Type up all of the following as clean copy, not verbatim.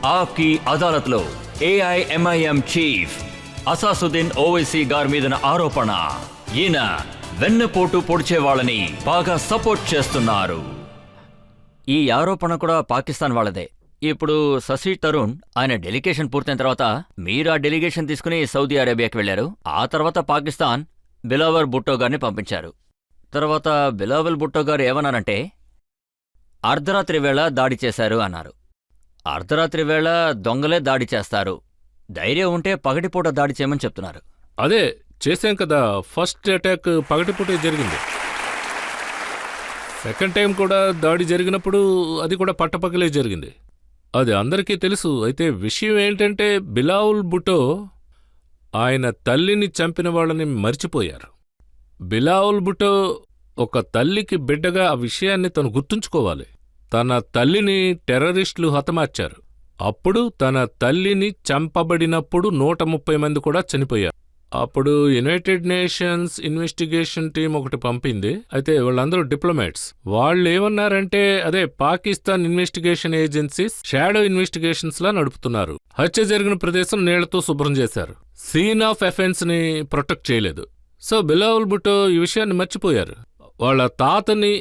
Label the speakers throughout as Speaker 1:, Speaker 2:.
Speaker 1: ఆప్కి అదాలత్లో AIMIM chief అసాసుద్దీన్ Owaisi గారి మీదన ఆరోపణ. ఈయన వెన్నపోటు పొడిచే వాళ్ళని బాగా సపోర్ట్ చేస్తున్నారు. ఈ ఆరోపణ కూడా పాకిస్తాన్ వాళ్ళదే. ఇప్పుడు శశి తరూర్ ఆయన డెలిగేషన్ పూర్తయిన తర్వాత మీరు ఆ డెలిగేషన్ తీసుకుని సౌదీ అరేబియాకి వెళ్లారు. ఆ తర్వాత పాకిస్తాన్ బిలావల్ భుట్టో గారిని పంపించారు. తర్వాత బిలావల్ భుట్టో గారు ఏమన్నారంటే అర్ధరాత్రి వేళ దాడి చేశారు అన్నారు. అర్ధరాత్రి వేళ దొంగలే దాడి చేస్తారు, ధైర్యం ఉంటే పగటిపూట దాడి చేయమని చెప్తున్నారు.
Speaker 2: అదే చేశాం కదా, ఫస్ట్ అటాక్ పగటిపూటే జరిగింది. సెకండ్ టైం కూడా దాడి జరిగినప్పుడు అది కూడా పట్టపగలే జరిగింది. అది అందరికీ తెలుసు. అయితే విషయం ఏంటంటే బిలావల్ భుట్టో ఆయన తల్లిని చంపిన వాళ్ళని మర్చిపోయారు. బిలావల్ భుట్టో ఒక తల్లికి బిడ్డగా ఆ విషయాన్ని తను గుర్తుంచుకోవాలి. తన తల్లిని టెర్రరిస్టులు హతమార్చారు. అప్పుడు తన తల్లిని చంపబడినప్పుడు 130 మంది కూడా చనిపోయారు. అప్పుడు యునైటెడ్ నేషన్స్ ఇన్వెస్టిగేషన్ టీం ఒకటి పంపింది. అయితే వాళ్ళందరూ డిప్లొమాట్స్. వాళ్ళేమన్నారంటే అదే Pakistan investigation agencies shadow investigations లా నడుపుతున్నారు. హత్య జరిగిన ప్రదేశం నీళ్లతో శుభ్రం చేశారు. సీన్ ఆఫ్ ఎఫెన్స్ ని ప్రొటెక్ట్ చేయలేదు. సో బిలావల్ భుట్టో ఈ విషయాన్ని మర్చిపోయారు. వాళ్ళ తాతని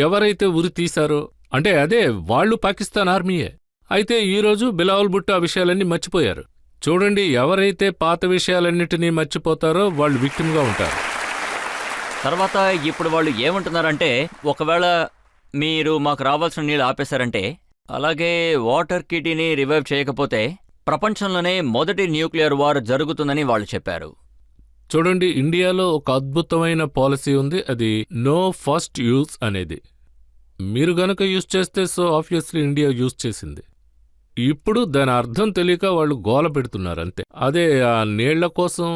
Speaker 2: ఎవరైతే ఉరి తీశారో అంటే అదే వాళ్ళు పాకిస్తాన్ ఆర్మీయే. అయితే ఈరోజు బిలావల్ భుట్టో ఆ విషయాలన్నీ మర్చిపోయారు. చూడండి, ఎవరైతే పాత విషయాలన్నిటినీ మర్చిపోతారో వాళ్ళు విక్టిమ్గా ఉంటారు.
Speaker 1: తర్వాత ఇప్పుడు వాళ్ళు ఏమంటున్నారంటే ఒకవేళ మీరు మాకు రావాల్సిన నీళ్ళు ఆపేశారంటే, అలాగే వాటర్ కిటీని రివైవ్ చేయకపోతే ప్రపంచంలోనే మొదటి న్యూక్లియర్ వార్ జరుగుతుందని వాళ్ళు చెప్పారు.
Speaker 2: చూడండి, ఇండియాలో ఒక అద్భుతమైన పాలసీ ఉంది. అది నో ఫస్ట్ యూజ్ అనేది. మీరు గనక యూజ్ చేస్తే సో ఆబ్వియస్లీ ఇండియా యూజ్ చేసింది. ఇప్పుడు దాని అర్థం తెలియక వాళ్ళు గోల పెడుతున్నారు అంతే. అదే ఆ నీళ్ల కోసం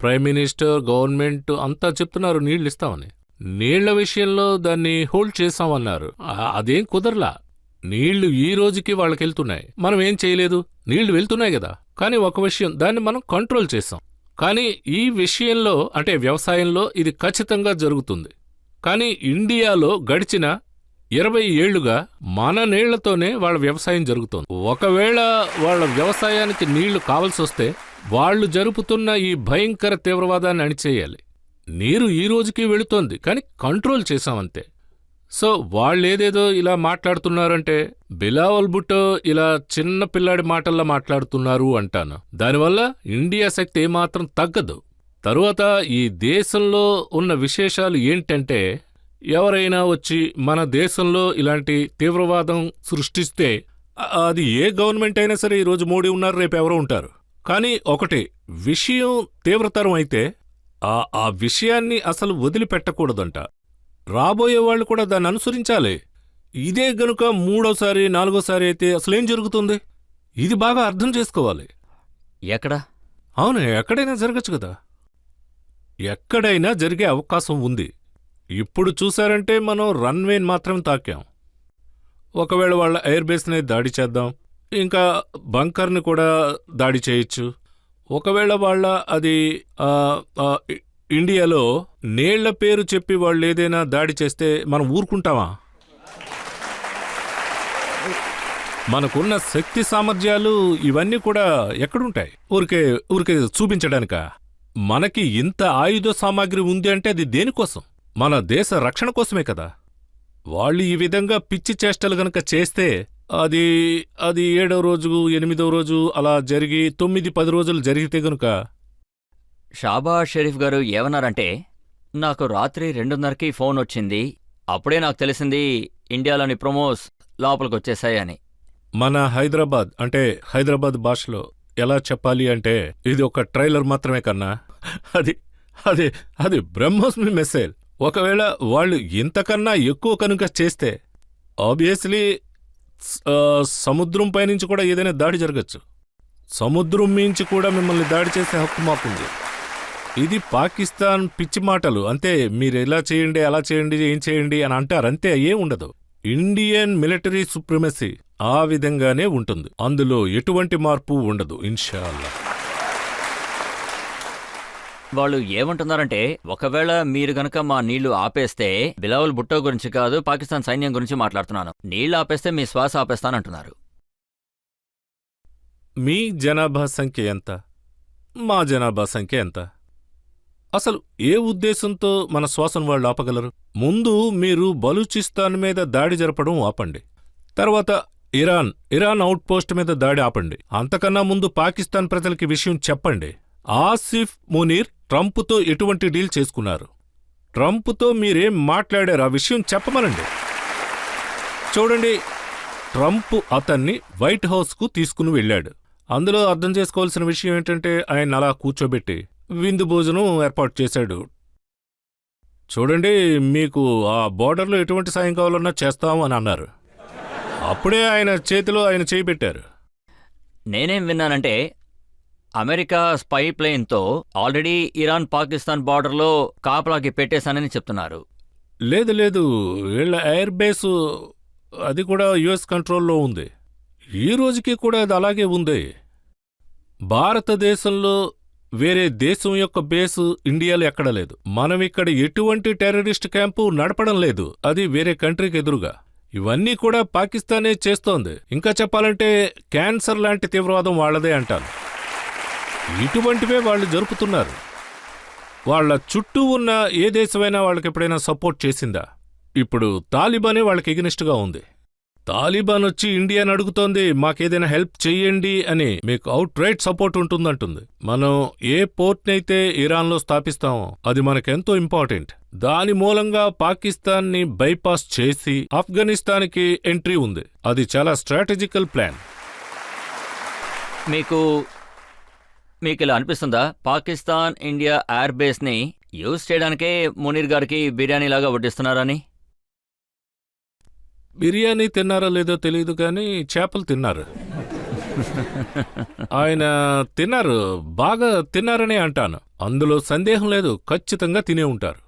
Speaker 2: ప్రైమ్ మినిస్టర్ గవర్నమెంట్ అంతా చెప్తున్నారు నీళ్లు ఇస్తామని. నీళ్ల విషయంలో దాన్ని హోల్డ్ చేస్తామన్నారు. అదేం కుదరలా. నీళ్లు ఈ రోజుకి వాళ్ళకెళ్తున్నాయి. మనం ఏం చేయలేదు, నీళ్లు వెళ్తున్నాయి కదా. కానీ ఒక విషయం, దాన్ని మనం కంట్రోల్ చేస్తాం. కానీ ఈ విషయంలో అంటే వ్యవసాయంలో ఇది ఖచ్చితంగా జరుగుతుంది. కానీ ఇండియాలో గడిచిన 20 ఏళ్లుగా మన నీళ్లతోనే వాళ్ళ వ్యవసాయం జరుగుతోంది. ఒకవేళ వాళ్ళ వ్యవసాయానికి నీళ్లు కావలసొస్తే వాళ్ళు జరుపుతున్న ఈ భయంకర తీవ్రవాదాన్ని అణిచేయాలి. నీరు ఈ రోజుకి వెళుతోంది, కానీ కంట్రోల్ చేశామంతే. సో వాళ్ళేదేదో ఇలా మాట్లాడుతున్నారంటే బిలావల్ భుట్టో ఇలా చిన్న పిల్లాడి మాటల్లా మాట్లాడుతున్నారు అంటాను. దానివల్ల ఇండియా శక్తి ఏమాత్రం తగ్గదు. తరువాత ఈ దేశంలో ఉన్న విశేషాలు ఏంటంటే, ఎవరైనా వచ్చి మన దేశంలో ఇలాంటి తీవ్రవాదం సృష్టిస్తే అది ఏ గవర్నమెంట్ అయినా సరే, ఈరోజు మోడీ ఉన్నారు, రేపు ఎవరో ఉంటారు. కానీ ఒకటి విషయం తీవ్రతరం అయితే ఆ విషయాన్ని అసలు వదిలిపెట్టకూడదంట. రాబోయే వాళ్ళు కూడా దాన్ని అనుసరించాలి. ఇదే గనుక 3వ సారి 4వ సారి అయితే అసలేం జరుగుతుంది? ఇది బాగా అర్థం చేసుకోవాలి.
Speaker 1: ఎక్కడ?
Speaker 2: అవును, ఎక్కడైనా జరగచ్చు కదా. ఎక్కడైనా జరిగే అవకాశం ఉంది. ఇప్పుడు చూశారంటే మనం రన్వేని మాత్రం తాకాం. ఒకవేళ వాళ్ళ ఎయిర్ బేస్ని దాడి చేద్దాం, ఇంకా బంకర్ని కూడా దాడి చేయొచ్చు. ఒకవేళ వాళ్ళ అది ఇండియాలో నీళ్ల పేరు చెప్పి వాళ్ళు ఏదైనా దాడి చేస్తే మనం ఊరుకుంటామా? మనకున్న శక్తి సామర్థ్యాలు ఇవన్నీ కూడా ఎక్కడుంటాయి? ఊరికే చూపించడానిక? మనకి ఇంత ఆయుధ సామాగ్రి ఉంది అంటే అది దేనికోసం? మన దేశ రక్షణ కోసమే కదా. వాళ్ళు ఈ విధంగా పిచ్చి చేష్టలు గనక చేస్తే అది 7వ రోజు 8వ రోజు అలా జరిగి 9-10 రోజులు జరిగితే గనుక.
Speaker 1: షాబాజ్ షరీఫ్ గారు ఏమన్నారంటే, నాకు రాత్రి 2:30కి ఫోన్ వచ్చింది, అప్పుడే నాకు తెలిసింది ఇండియాలోని ప్రమోస్ లోపలికొచ్చేశాయని.
Speaker 2: మన హైదరాబాద్ అంటే హైదరాబాద్ భాషలో ఎలా చెప్పాలి అంటే, ఇది ఒక ట్రైలర్ మాత్రమే కన్నా అది బ్రహ్మోస్మి మెసేజ్. ఒకవేళ వాళ్ళు ఇంతకన్నా ఎక్కువ కనుక చేస్తే ఆబ్వియస్లీ సముద్రం పైనుంచి కూడా ఏదైనా దాడి జరగచ్చు. సముద్రం మించి కూడా మిమ్మల్ని దాడి చేసే హక్కు మాకుంది. ఇది పాకిస్తాన్ పిచ్చి మాటలు అంతే. మీరు ఎలా చేయండి, అలా చేయండి, ఏం చేయండి అని అంటారు అంతే, ఏం ఉండదు. ఇండియన్ మిలిటరీ సుప్రిమసీ ఆ విధంగానే ఉంటుంది. అందులో ఎటువంటి మార్పు ఉండదు ఇన్షాల్లా.
Speaker 1: వాళ్ళు ఏమంటున్నారంటే, ఒకవేళ మీరు గనక మా నీళ్లు ఆపేస్తే, బిలావల్ భుట్టో గురించి కాదు పాకిస్తాన్ సైన్యం గురించి మాట్లాడుతున్నాను, నీళ్లు ఆపేస్తే మీ శ్వాస ఆపేస్తానంటున్నారు.
Speaker 2: మీ జనాభా సంఖ్య ఎంత, మా జనాభా సంఖ్య ఎంత? అసలు ఏ ఉద్దేశంతో మన శ్వాసను వాళ్ళు ఆపగలరు? ముందు మీరు బలూచిస్తాన్ మీద దాడి జరపడం ఆపండి. తర్వాత ఇరాన్ అవుట్పోస్ట్ మీద దాడి ఆపండి. అంతకన్నా ముందు పాకిస్తాన్ ప్రజలకి విషయం చెప్పండి. ఆసిఫ్ మునీర్ ట్రంప్తో ఎటువంటి డీల్ చేసుకున్నారు? ట్రంప్తో మీరేం మాట్లాడారు ఆ విషయం చెప్పమనండి. చూడండి, ట్రంప్ అతన్ని వైట్ హౌస్కు తీసుకుని వెళ్ళాడు. అందులో అర్థం చేసుకోవాల్సిన విషయం ఏంటంటే ఆయన అలా కూర్చోబెట్టి విందు భోజనం ఏర్పాటు చేశాడు. చూడండి, మీకు ఆ బోర్డర్లో ఎటువంటి సాయం కావాలన్నా చేస్తాం అని అన్నారు. అప్పుడే ఆయన చేతిలో ఆయన చేయి పెట్టారు.
Speaker 1: నేనేం విన్నానంటే అమెరికా స్పై ప్లేన్తో ఆల్రెడీ ఇరాన్ పాకిస్తాన్ బార్డర్లో కాపలాకి పెట్టేశానని చెప్తున్నారు.
Speaker 2: లేదు, వీళ్ళ ఎయిర్ బేసు అది కూడా యుఎస్ కంట్రోల్లో ఉంది. ఈ రోజుకి కూడా అది అలాగే ఉంది. భారతదేశంలో వేరే దేశం యొక్క బేసు ఇండియాలో ఎక్కడ లేదు. మనం ఇక్కడ ఎటువంటి టెర్రరిస్ట్ క్యాంపు నడపడం లేదు, అది వేరే కంట్రీకి ఎదురుగా. ఇవన్నీ కూడా పాకిస్తానే చేస్తోంది. ఇంకా చెప్పాలంటే క్యాన్సర్ లాంటి తీవ్రవాదం వాళ్లదే అంటాను. ఇటువంటివే వాళ్ళు జరుపుతున్నారు. వాళ్ల చుట్టూ ఉన్న ఏ దేశమైనా వాళ్ళకి ఎప్పుడైనా సపోర్ట్ చేసిందా? ఇప్పుడు తాలిబానే వాళ్ళకి ఎగనిస్ట్గా ఉంది. తాలిబాన్ వచ్చి ఇండియాని అడుగుతోంది, మాకేదైనా హెల్ప్ చెయ్యండి అని. మీకు అవుట్ రైట్ సపోర్ట్ ఉంటుందంటుంది. మనం ఏ పోర్ట్నైతే ఇరాన్లో స్థాపిస్తామో అది మనకెంతో ఇంపార్టెంట్. దాని మూలంగా పాకిస్తాన్ని బైపాస్ చేసి ఆఫ్ఘనిస్తాన్కి ఎంట్రీ ఉంది. అది చాలా స్ట్రాటజికల్ ప్లాన్.
Speaker 1: మీకు ఇలా అనిపిస్తుందా పాకిస్తాన్ ఇండియా ఎయిర్ బేస్ని యూజ్ చేయడానికే మునీర్ గారికి బిర్యానీలాగా వడ్డిస్తున్నారని?
Speaker 2: బిర్యానీ తిన్నారో లేదో తెలియదు కానీ చేపలు తిన్నారు. ఆయన తిన్నారు, బాగా తిన్నారనే అంటాను. అందులో సందేహం లేదు, ఖచ్చితంగా తినే ఉంటారు.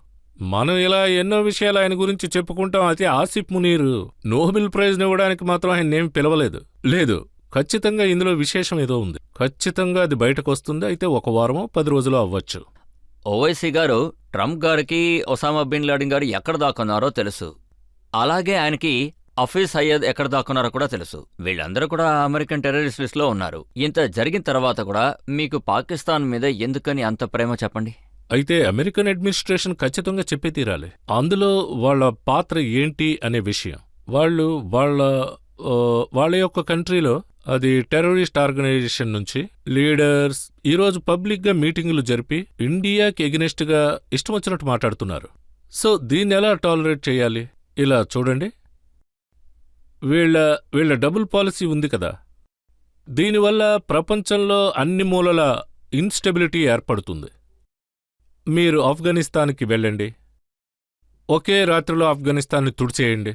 Speaker 2: మనం ఇలా ఎన్నో విషయాలు ఆయన గురించి చెప్పుకుంటాం. అయితే ఆసిఫ్ మునీర్ నోబెల్ ప్రైజ్ ఇవ్వడానికి మాత్రం ఆయన ఏం పిలవలేదు. లేదు, ఖచ్చితంగా ఇందులో విశేషం ఏదో ఉంది. ఖచ్చితంగా అది బయటకు వస్తుంది. అయితే 1 వారమో 10 రోజులో అవ్వచ్చు.
Speaker 1: ఓవైసీ గారు ట్రంప్ గారికి ఒసామా బిన్ లాడెన్ గారు ఎక్కడ దాక్కున్నారో తెలుసు. అలాగే ఆయనకి హఫీజ్ సయ్యద్ ఎక్కడ దాక్కున్నారో కూడా తెలుసు. వీళ్ళందరూ కూడా అమెరికన్ టెర్రరిస్ట్ లిస్ట్లో ఉన్నారు. ఇంత జరిగిన తర్వాత కూడా మీకు పాకిస్తాన్ మీద ఎందుకని అంత ప్రేమ చెప్పండి?
Speaker 2: అయితే అమెరికన్ అడ్మినిస్ట్రేషన్ ఖచ్చితంగా చెప్పే తీరాలి అందులో వాళ్ళ పాత్ర ఏంటి అనే విషయం. వాళ్ళ యొక్క కంట్రీలో అది టెర్రరిస్ట్ ఆర్గనైజేషన్ నుంచి లీడర్స్ ఈరోజు పబ్లిక్గా మీటింగులు జరిపి ఇండియాకి ఎగనెస్ట్గా ఇష్టం వచ్చినట్టు మాట్లాడుతున్నారు. సో దీన్ని ఎలా టాలరేట్ చేయాలి? ఇలా చూడండి, వీళ్ళ డబుల్ పాలసీ ఉంది కదా, దీనివల్ల ప్రపంచంలో అన్ని మూలల ఇన్స్టెబిలిటీ ఏర్పడుతుంది. మీరు ఆఫ్ఘనిస్తాన్కి వెళ్ళండి, ఒకే రాత్రిలో ఆఫ్ఘనిస్తాన్ని తుడిచేయండి.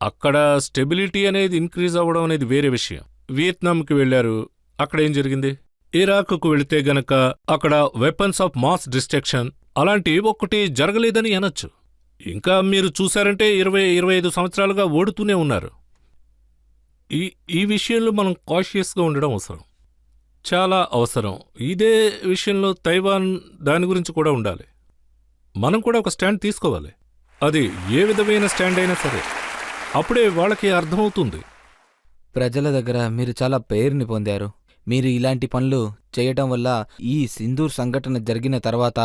Speaker 2: అక్కడ స్టెబిలిటీ అనేది ఇంక్రీజ్ అవ్వడం అనేది వేరే విషయం. వియత్నాంకి వెళ్లారు, అక్కడ ఏం జరిగింది? ఇరాక్కు వెళితే గనక అక్కడ వెపన్స్ ఆఫ్ మాస్ డిస్ట్రక్షన్ అలాంటి ఒక్కటి జరగలేదని అనొచ్చు. ఇంకా మీరు చూశారంటే 20-25 సంవత్సరాలుగా ఓడుతూనే ఉన్నారు. ఈ విషయంలో మనం కాషియస్గా ఉండడం అవసరం, చాలా అవసరం. ఇదే విషయంలో తైవాన్ దాని గురించి కూడా ఉండాలి. మనం కూడా ఒక స్టాండ్ తీసుకోవాలి. అది ఏ విధమైన స్టాండ్ అయినా సరే, అప్పుడే వాళ్ళకి అర్థమవుతుంది.
Speaker 3: ప్రజల దగ్గర మీరు చాలా పేరుని పొందారు. మీరు ఇలాంటి పనులు చేయటం వల్ల ఈ సింధూర్ సంఘటన జరిగిన తర్వాత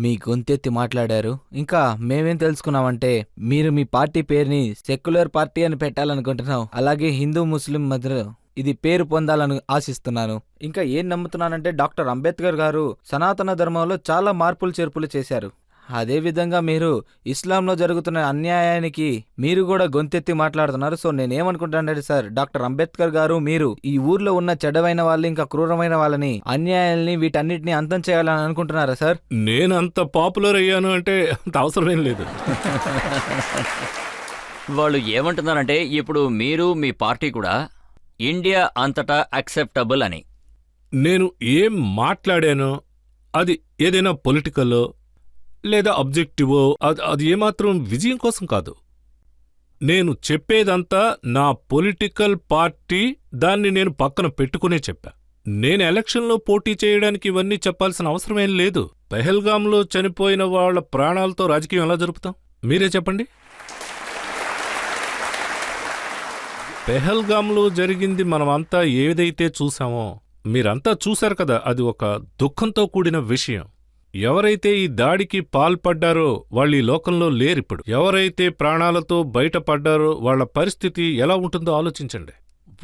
Speaker 3: మీ గొంతెత్తి మాట్లాడారు. ఇంకా మేమేం తెలుసుకున్నామంటే మీరు మీ పార్టీ పేరుని సెక్యులర్ పార్టీ అని పెట్టాలనుకుంటున్నాం. అలాగే హిందూ ముస్లిం మధ్య ఇది పేరు పొందాలని ఆశిస్తున్నాను. ఇంకా ఏం నమ్ముతున్నానంటే డాక్టర్ అంబేద్కర్ గారు సనాతన ధర్మంలో చాలా మార్పులు చేర్పులు చేశారు. అదేవిధంగా మీరు ఇస్లాంలో జరుగుతున్న అన్యాయానికి మీరు కూడా గొంతెత్తి మాట్లాడుతున్నారు. సో నేనేమనుకుంటానంటే సార్, డాక్టర్ అంబేద్కర్ గారు మీరు ఈ ఊర్లో ఉన్న చెడ్డమైన వాళ్ళు ఇంకా క్రూరమైన వాళ్ళని అన్యాయాల్ని వీటన్నిటిని అంతం చేయాలని అనుకుంటున్నారా సార్?
Speaker 2: నేనంత పాపులర్ అయ్యాను అంటే అంత అవసరమేం లేదు.
Speaker 1: వాళ్ళు ఏమంటున్నారంటే ఇప్పుడు మీరు మీ పార్టీ కూడా ఇండియా అంతటా యాక్సెప్టబుల్ అని.
Speaker 2: నేను ఏం మాట్లాడానో అది ఏదైనా పొలిటికల్లో లేదా అబ్జెక్టివో అది ఏమాత్రం విజయం కోసం కాదు. నేను చెప్పేదంతా నా పొలిటికల్ పార్టీ, దాన్ని నేను పక్కన పెట్టుకునే చెప్పా. నేను ఎలక్షన్లో పోటీ చేయడానికి ఇవన్నీ చెప్పాల్సిన అవసరమేం లేదు. పెహల్గాంలో చనిపోయిన వాళ్ల ప్రాణాలతో రాజకీయం ఎలా జరుపుతాం? మీరే చెప్పండి. పెహల్గాంలో జరిగింది మనమంతా ఏదైతే చూసామో మీరంతా చూశారు కదా, అది ఒక దుఃఖంతో కూడిన విషయం. ఎవరైతే ఈ దాడికి పాల్పడ్డారో వాళ్ళు ఈ లోకంలో లేరిప్పుడు. ఎవరైతే ప్రాణాలతో బయటపడ్డారో వాళ్ళ పరిస్థితి ఎలా ఉంటుందో ఆలోచించండి.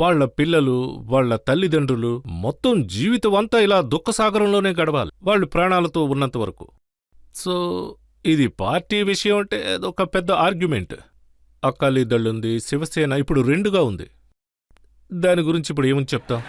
Speaker 2: వాళ్ళ పిల్లలు, వాళ్ళ తల్లిదండ్రులు మొత్తం జీవితం అంతా ఇలా దుఃఖసాగరంలోనే గడవాలి వాళ్ళు ప్రాణాలతో ఉన్నంత వరకు. సో ఇది పార్టీ విషయం అంటే ఒక పెద్ద ఆర్గ్యుమెంట్. అకాలీదళ్ ఉంది, శివసేన ఇప్పుడు రెండుగా ఉంది. దాని గురించి ఇప్పుడు ఏమని చెప్తాం?